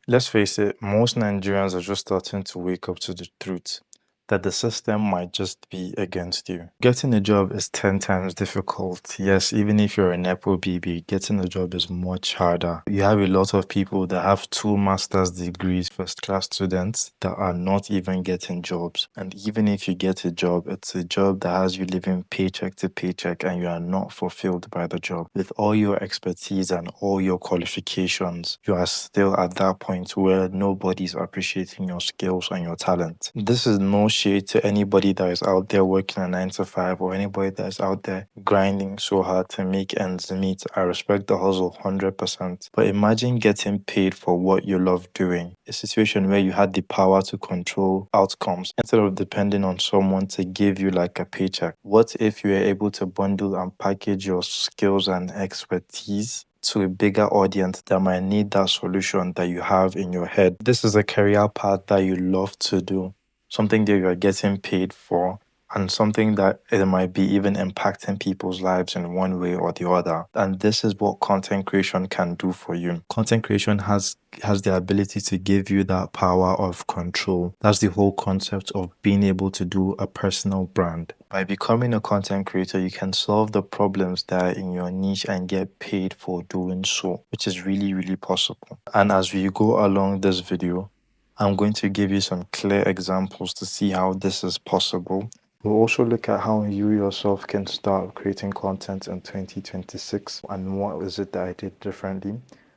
Let's face it, most Nigerians are just starting to wake up to the truth that the system might just be against you. Getting a job is 10 times difficult. Yes, even if you're a Nepo baby, getting a job is much harder. You have a lot of people that have 2 master's degrees, first class students that are not even getting jobs. And even if you get a job, it's a job that has you living paycheck to paycheck and you are not fulfilled by the job. With all your expertise and all your qualifications, you are still at that point where nobody's appreciating your skills and your talent. This is no shade to anybody that is out there working a 9 to 5 or anybody that is out there grinding so hard to make ends meet. I respect the hustle 100%. But imagine getting paid for what you love doing. A situation where you had the power to control outcomes instead of depending on someone to give you like a paycheck. What if you were able to bundle and package your skills and expertise to a bigger audience that might need that solution that you have in your head? This is a career path that you love to do, something that you're getting paid for, and something that it might be even impacting people's lives in one way or the other. And this is what content creation can do for you. Content creation has the ability to give you that power of control. That's the whole concept of being able to do a personal brand. By becoming a content creator, you can solve the problems that are in your niche and get paid for doing so, which is really, really possible. And as we go along this video, I'm going to give you some clear examples to see how this is possible. We'll also look at how you yourself can start creating content in 2026 and what is it that I did differently.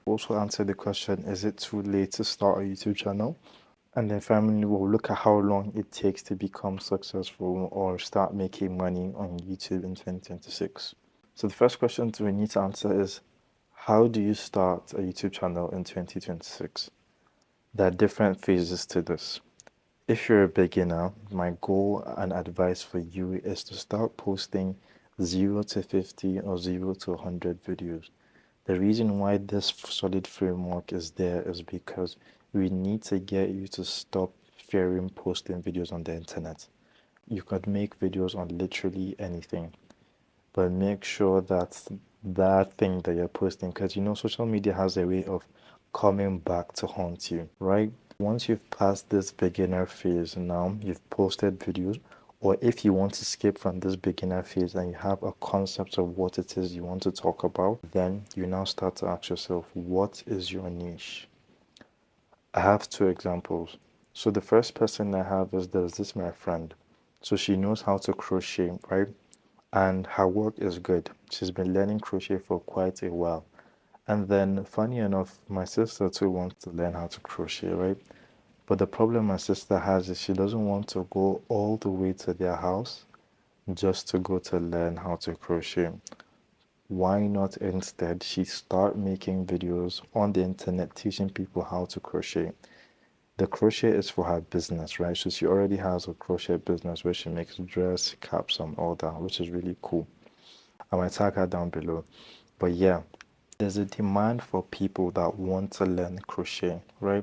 We'll also answer the question, is it too late to start a YouTube channel? And then finally, we'll look at how long it takes to become successful or start making money on YouTube in 2026. So the first question we need to answer is, how do you start a YouTube channel in 2026? There are different phases to this. If you're a beginner, my goal and advice for you is to start posting 0 to 50 or 0 to 100 videos. The reason why this solid framework is there is because we need to get you to stop fearing posting videos on the internet. You could make videos on literally anything, but make sure that that thing that you're posting, because social media has a way of coming back to haunt you, right? Once you've passed this beginner phase, now you've posted videos, or if you want to skip from this beginner phase and you have a concept of what it is you want to talk about, then you now start to ask yourself, what is your niche? I have 2 examples. So the first person I have is there's this my friend. So she knows how to crochet, right? And her work is good. She's been learning crochet for quite a while. And then, funny enough, my sister too wants to learn how to crochet, right? But the problem my sister has is she doesn't want to go all the way to their house just to go to learn how to crochet. Why not instead she start making videos on the internet teaching people how to crochet? The crochet is for her business, right? So she already has a crochet business where she makes dress, caps, and all that, which is really cool. I might tag her down below. But yeah, there's a demand for people that want to learn crochet, right?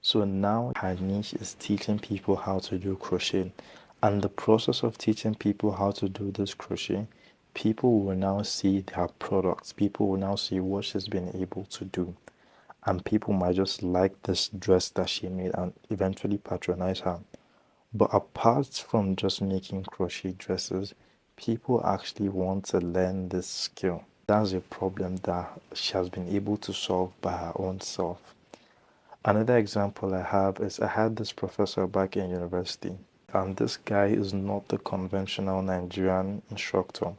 So now her niche is teaching people how to do crochet. And the process of teaching people how to do this crochet, people will now see their products. People will now see what she's been able to do. And people might just like this dress that she made and eventually patronize her. But apart from just making crochet dresses, people actually want to learn this skill. That's a problem that she has been able to solve by her own self. Another example I have is I had this professor back in university, and this guy is not the conventional Nigerian instructor.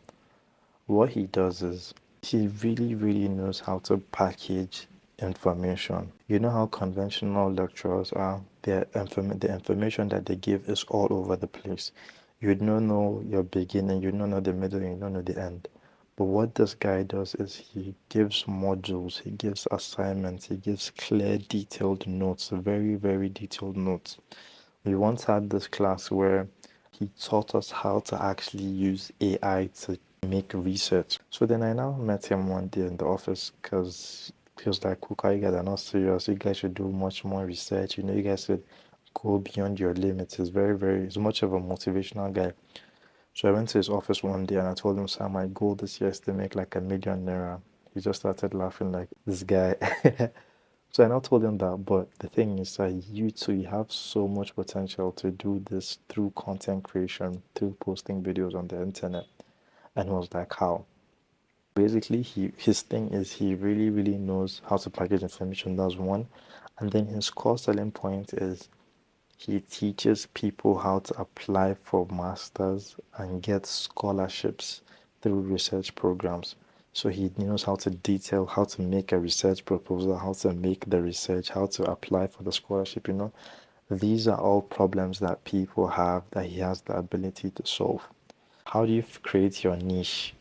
What he does is he really, really knows how to package information. You know how conventional lecturers are, the information that they give is all over the place. You don't know your beginning, you don't know the middle, you don't know the end. But what this guy does is he gives modules, he gives assignments, he gives clear, detailed notes, very, very detailed notes. We once had this class where he taught us how to actually use AI to make research. So then I now met him one day in the office because he was like, Kuka, you guys are not serious. You guys should do much more research. You guys should go beyond your limits. He's much of a motivational guy. So I went to his office one day and I told him, sir, my goal this year is to make like 1 million naira. He just started laughing like, this guy. So I now told him that, but the thing is that you too, you have so much potential to do this through content creation, through posting videos on the internet. And he was like, how? Basically, his thing is he really knows how to package information. That's one. And then his core selling point is he teaches people how to apply for masters and get scholarships through research programs. So he knows how to detail how to make a research proposal, how to make the research, how to apply for the scholarship, you know. These are all problems that people have that he has the ability to solve. How do you create your niche?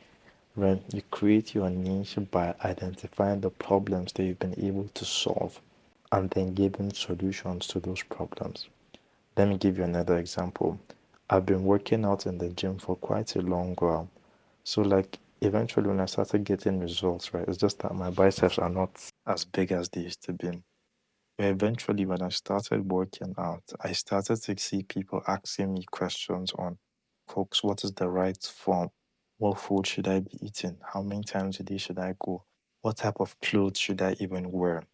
When you create your niche by identifying the problems that you've been able to solve and then giving solutions to those problems. Let me give you another example. I've been working out in the gym for quite a long while. So, like, eventually, when I started getting results, right, it's just that my biceps are not as big as they used to be. But eventually, when I started working out, I started to see people asking me questions on, Kuks, what is the right form? What food should I be eating? How many times a day should I go? What type of clothes should I even wear?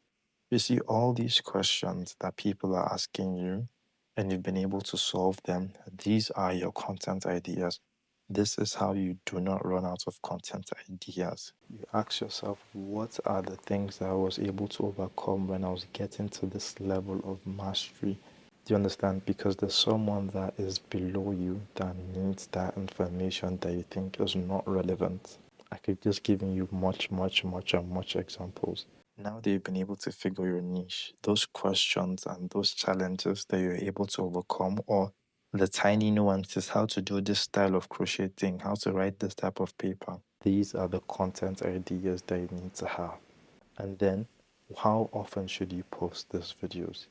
You see, all these questions that people are asking you, and you've been able to solve them, these are your content ideas. This is how you do not run out of content ideas. You ask yourself, what are the things that I was able to overcome when I was getting to this level of mastery? Do you understand? Because there's someone that is below you that needs that information that you think is not relevant. I could just give you much examples. Now that you've been able to figure your niche, those questions and those challenges that you're able to overcome, or the tiny nuances, how to do this style of crochet thing, how to write this type of paper, these are the content ideas that you need to have. And then, how often should you post these videos?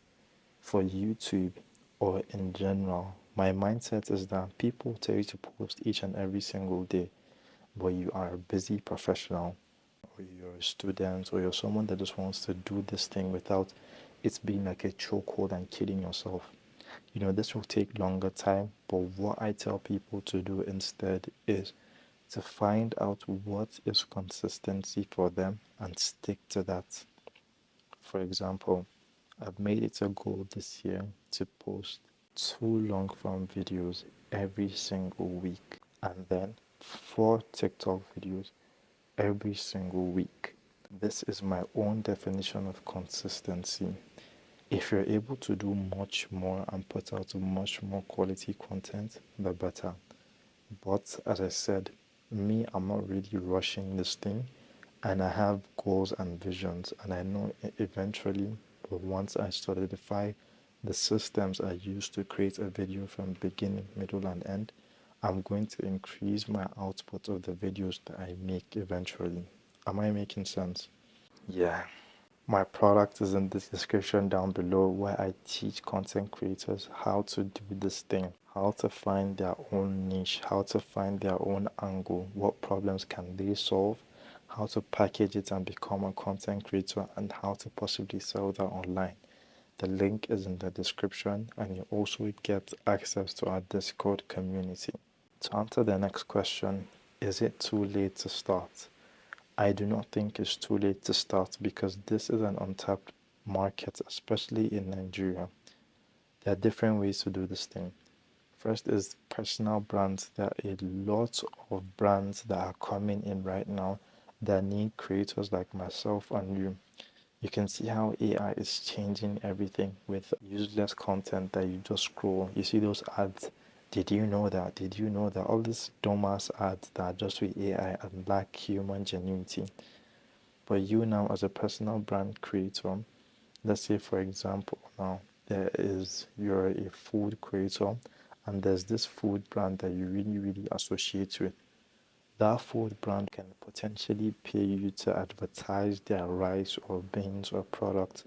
For YouTube or in general, my mindset is that people tell you to post each and every single day, but you are a busy professional, or you're a student, or you're someone that just wants to do this thing without it being like a chokehold and killing yourself. You know, this will take longer time, but what I tell people to do instead is to find out what is consistency for them and stick to that. For example, I've made it a goal this year to post 2 long form videos every single week and then 4 TikTok videos every single week. This is my own definition of consistency. If you're able to do much more and put out much more quality content, the better. But as I said, me, I'm not really rushing this thing, and I have goals and visions, and I know eventually, but once I solidify the systems I use to create a video from beginning, middle, and end, I'm going to increase my output of the videos that I make eventually. Am I making sense? Yeah. My product is in the description down below where I teach content creators how to do this thing, how to find their own niche, how to find their own angle, what problems can they solve, how to package it and become a content creator, and how to possibly sell that online. The link is in the description, and you also get access to our Discord community. To answer the next question, is it too late to start? I do not think it's too late to start because this is an untapped market, especially in Nigeria. There are different ways to do this thing. First is personal brands. There are a lot of brands that are coming in right now that need creators like myself and you. You can see how AI is changing everything with useless content that you just scroll. You see those ads. Did you know that? Did you know that? All these dumbass ads that are just with AI and lack human genuinity. But you now, as a personal brand creator, let's say for example, now you're a food creator and there's this food brand that you really associate with. That food brand can potentially pay you to advertise their rice or beans or product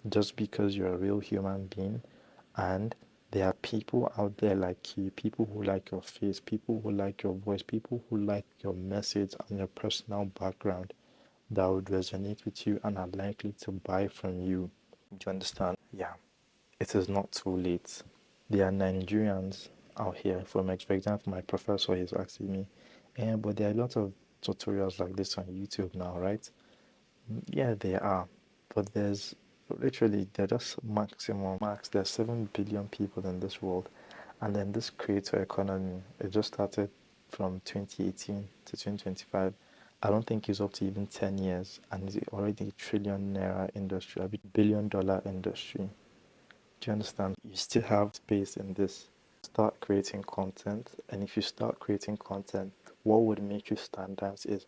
just because you're a real human being. And there are people out there like you, people who like your face, people who like your voice, people who like your message and your personal background that would resonate with you and are likely to buy from you. Do you understand? Yeah, it is not too late. There are Nigerians out here. For example, my professor is asking me, but there are a lot of tutorials like this on YouTube now, right? Yeah, there are. But there's Literally, they're just maximum max. There's 7 billion people in this world. And then this creator economy, it just started from 2018 to 2025. I don't think it's up to even 10 years. And it's already a trillion naira industry, a billion-dollar industry. Do you understand? You still have space in this. Start creating content. And if you start creating content, what would make you stand out is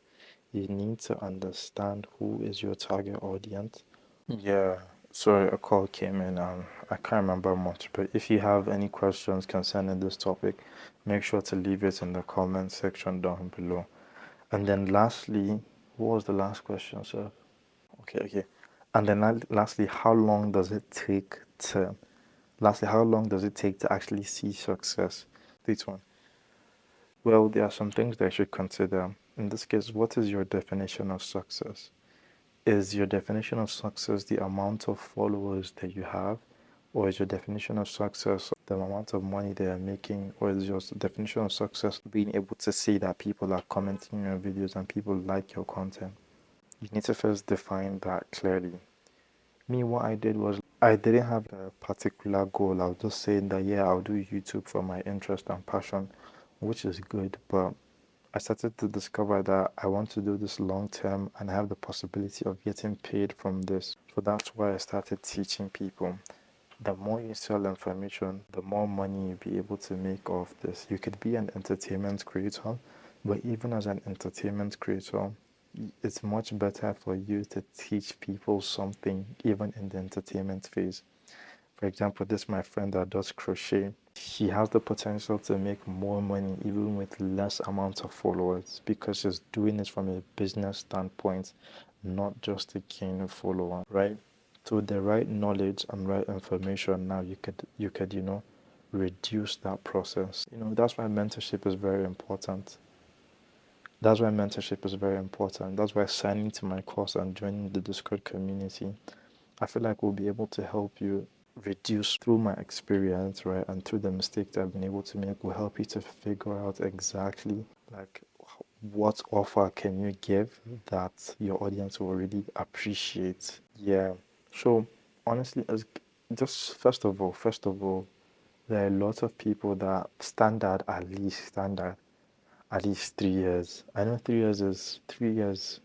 you need to understand who is your target audience. Yeah, sorry, a call came in. I can't remember much, but if you have any questions concerning this topic, make sure to leave it in the comment section down below. And then lastly, what was the last question, sir? Okay. And then lastly, how long does it take to actually see success? This one. Well, there are some things that you should consider. In this case, what is your definition of success? Is your definition of success the amount of followers that you have? Or is your definition of success the amount of money they are making? Or is your definition of success being able to see that people are commenting on your videos and people like your content? You need to first define that clearly. Me, what I did was I didn't have a particular goal. I was just saying that, yeah, I'll do YouTube for my interest and passion, which is good. But I started to discover that I want to do this long term and I have the possibility of getting paid from this. So that's why I started teaching people. The more you sell information, the more money you'll be able to make off this. You could be an entertainment creator, but even as an entertainment creator, it's much better for you to teach people something even in the entertainment phase. For example, this my friend that does crochet. He has the potential to make more money even with less amount of followers because she's doing it from a business standpoint, not just to gain a follower, right? So the right knowledge and right information now you could reduce that process. That's why mentorship is very important. That's why signing to my course and joining the Discord community, I feel like we'll be able to help you reduce through my experience, right? And through the mistakes I've been able to make, will help you to figure out exactly like what offer can you give that your audience will really appreciate. Yeah. So honestly, as just first of all, there are a lot of people that standard at least 3 years. I know 3 years is 3 years,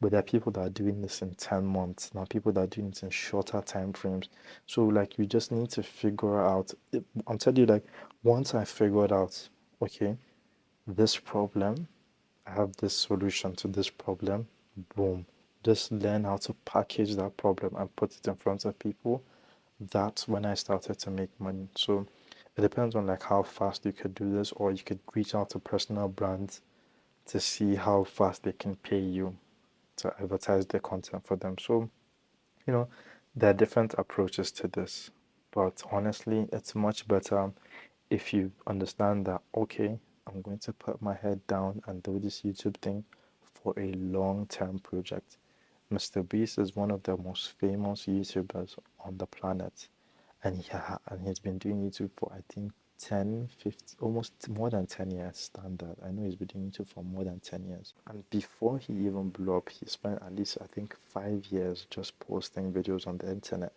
but there are people that are doing this in 10 months. Now, people that are doing it in shorter time frames. So, like, you just need to figure out. I'm telling you, like, once I figured out, okay, this problem, I have this solution to this problem, boom. Just learn how to package that problem and put it in front of people. That's when I started to make money. So it depends on like how fast you could do this, or you could reach out to personal brands to see how fast they can pay you to advertise their content for them. So, you know, there are different approaches to this. But honestly, it's much better if you understand that, okay, I'm going to put my head down and do this YouTube thing for a long-term project. Mr. Beast is one of the most famous YouTubers on the planet, and he's been doing YouTube for I think 10, 15, almost more than 10 years standard. I know he's been doing YouTube for more than 10 years. And before he even blew up, he spent at least I think 5 years just posting videos on the internet.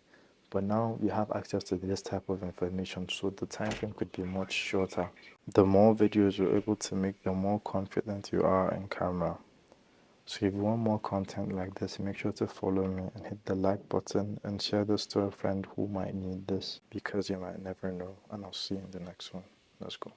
But now you have access to this type of information, so the time frame could be much shorter. The more videos you're able to make, the more confident you are in camera. So if you want more content like this, make sure to follow me and hit the like button and share this to a friend who might need this, because you might never know. And I'll see you in the next one. Let's go.